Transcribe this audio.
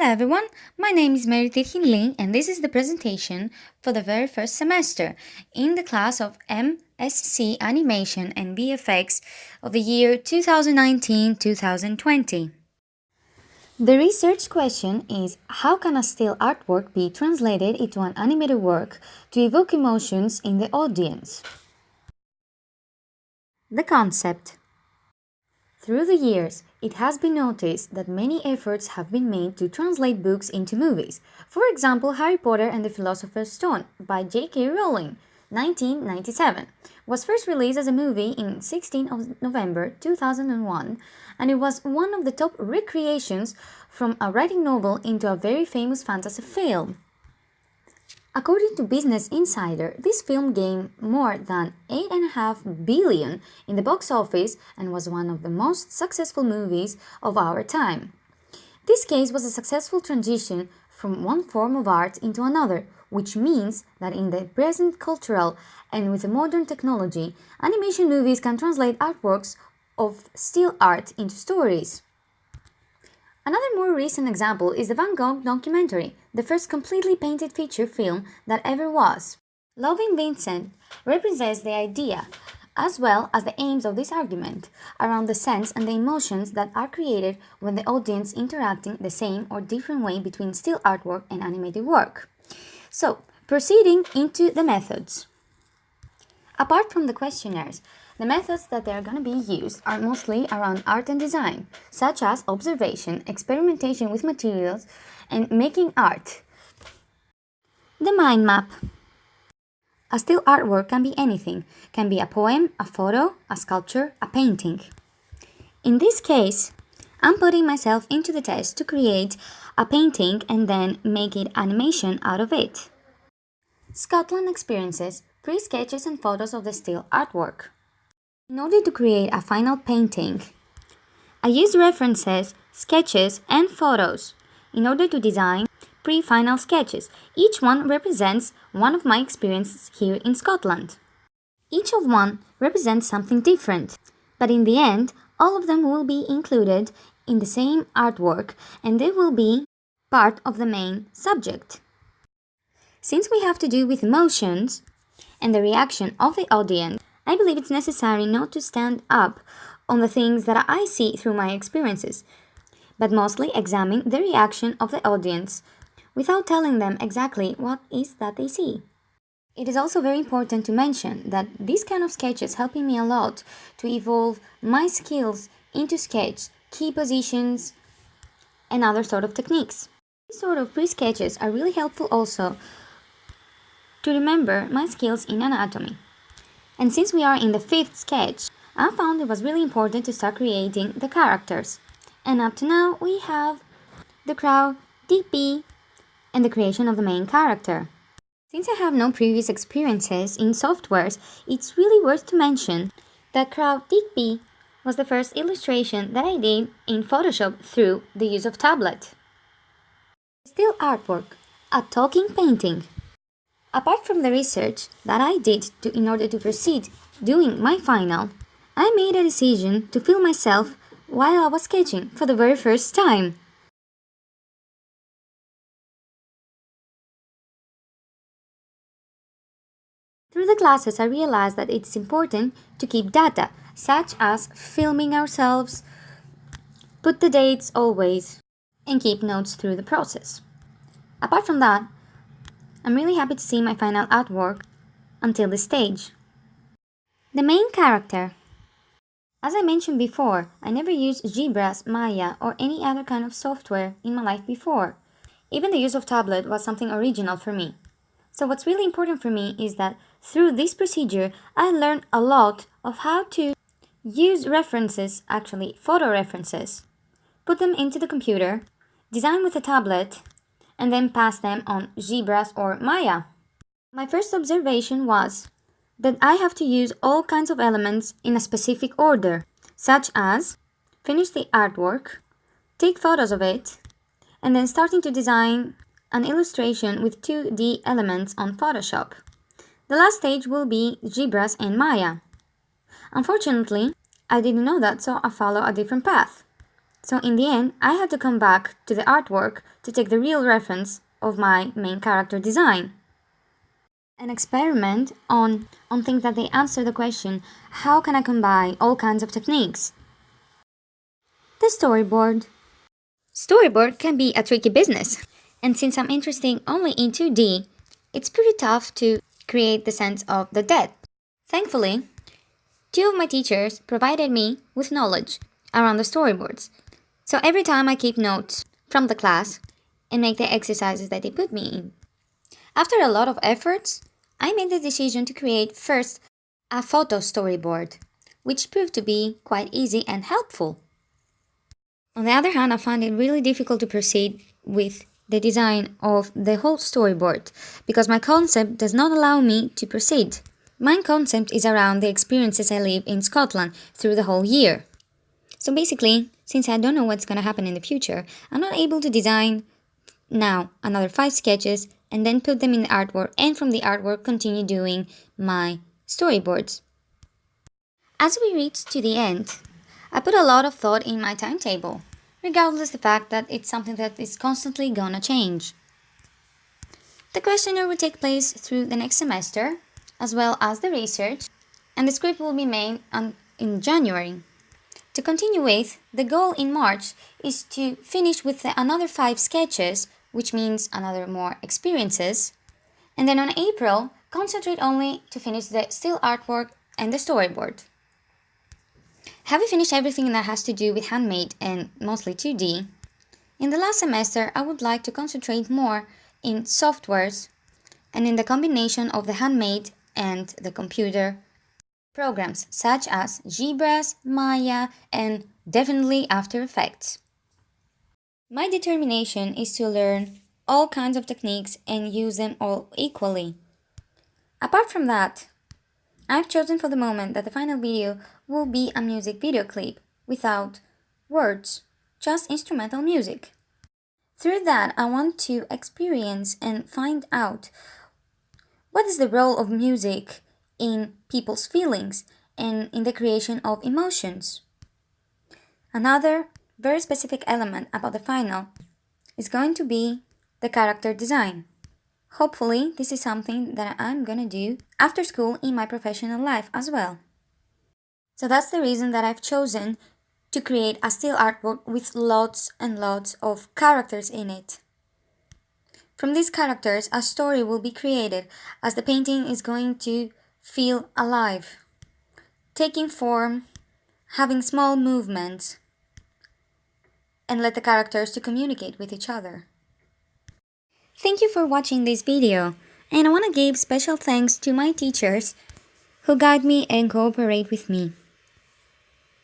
everyone, my name is Mary Tirhin Lee and this is the presentation for the very first semester in the class of Msc Animation and VFX of the year 2019-2020. The research question is, how can a still artwork be translated into an animated work to evoke emotions in the audience? The concept. Through the years, it has been noticed that many efforts have been made to translate books into movies. For example, Harry Potter and the Philosopher's Stone by J.K. Rowling, 1997, was first released as a movie in 16th of November 2001, and it was one of the top recreations from a writing novel into a very famous fantasy film. According to Business Insider, this film gained more than $8.5 billion in the box office and was one of the most successful movies of our time. This case was a successful transition from one form of art into another, which means that in the present cultural and with the modern technology, animation movies can translate artworks of still art into stories. Another more recent example is the Van Gogh documentary, the first completely painted feature film that ever was. Loving Vincent represents the idea, as well as the aims of this argument, around the sense and the emotions that are created when the audience interacting the same or different way between still artwork and animated work. So, proceeding into the methods. Apart from the questionnaires, the methods that are going to be used are mostly around art and design, such as observation, experimentation with materials, and making art. The mind map. A still artwork can be anything. Can be a poem, a photo, a sculpture, a painting. In this case, I'm putting myself into the test to create a painting and then make it animation out of it. Scotland experiences pre-sketches and photos of the still artwork. In order to create a final painting, I use references, sketches, and photos in order to design pre-final sketches. Each one represents one of my experiences here in Scotland. Each of one represents something different, but in the end, all of them will be included in the same artwork and they will be part of the main subject. Since we have to do with emotions and the reaction of the audience, I believe it's necessary not to stand up on the things that I see through my experiences, but mostly examine the reaction of the audience without telling them exactly what is that they see. It is also very important to mention that these kind of sketches helping me a lot to evolve my skills into sketch, key positions, and other sort of techniques. These sort of pre-sketches are really helpful also to remember my skills in anatomy. And since we are in the 5th sketch, I found it was really important to start creating the characters. And up to now, we have the crow, Digby, and the creation of the main character. Since I have no previous experiences in softwares, it's really worth to mention that crow Digby was the first illustration that I did in Photoshop through the use of tablet. Still artwork, a talking painting. Apart from the research that I did in order to proceed doing my final, I made a decision to film myself while I was sketching for the very first time. Through the classes, I realized that it's important to keep data, such as filming ourselves, put the dates always, and keep notes through the process. Apart from that, I'm really happy to see my final artwork until this stage. The main character. As I mentioned before, I never used ZBrush, Maya, or any other kind of software in my life before. Even the use of tablet was something original for me. So what's really important for me is that through this procedure, I learned a lot of how to use references, actually photo references, put them into the computer, design with a tablet, and then pass them on ZBrush or Maya. My first observation was that I have to use all kinds of elements in a specific order, such as finish the artwork, take photos of it, and then starting to design an illustration with 2D elements on Photoshop. The last stage will be ZBrush and Maya. Unfortunately, I didn't know that, so I follow a different path. So in the end, I had to come back to the artwork to take the real reference of my main character design. An experiment on things that they answer the question, how can I combine all kinds of techniques? The storyboard. Storyboard can be a tricky business, and since I'm interested only in 2D, it's pretty tough to create the sense of the depth. Thankfully, two of my teachers provided me with knowledge around the storyboards. So every time I keep notes from the class and make the exercises that they put me in. After a lot of efforts, I made the decision to create first a photo storyboard, which proved to be quite easy and helpful. On the other hand, I found it really difficult to proceed with the design of the whole storyboard because my concept does not allow me to proceed. My concept is around the experiences I live in Scotland through the whole year. So basically, since I don't know what's going to happen in the future, I'm not able to design now another 5 sketches and then put them in the artwork, and from the artwork continue doing my storyboards. As we reach to the end, I put a lot of thought in my timetable, regardless the fact that it's something that is constantly gonna change. The questionnaire will take place through the next semester, as well as the research, and the script will be made in January. To continue with, the goal in March is to finish with another 5 sketches, which means another more experiences, and then on April, concentrate only to finish the still artwork and the storyboard. Having finished everything that has to do with handmade and mostly 2D, in the last semester I would like to concentrate more in softwares and in the combination of the handmade and the computer programs such as Zebras, Maya, and definitely After Effects. My determination is to learn all kinds of techniques and use them all equally. Apart from that, I've chosen for the moment that the final video will be a music video clip without words, just instrumental music. Through that, I want to experience and find out what is the role of music in people's feelings and in the creation of emotions. Another very specific element about the final is going to be the character design. Hopefully, this is something that I'm gonna do after school in my professional life as well. So that's the reason that I've chosen to create a still artwork with lots and lots of characters in it. From these characters, a story will be created as the painting is going to feel alive, taking form, having small movements, and let the characters to communicate with each other. Thank you for watching this video, and I want to give special thanks to my teachers who guide me and cooperate with me.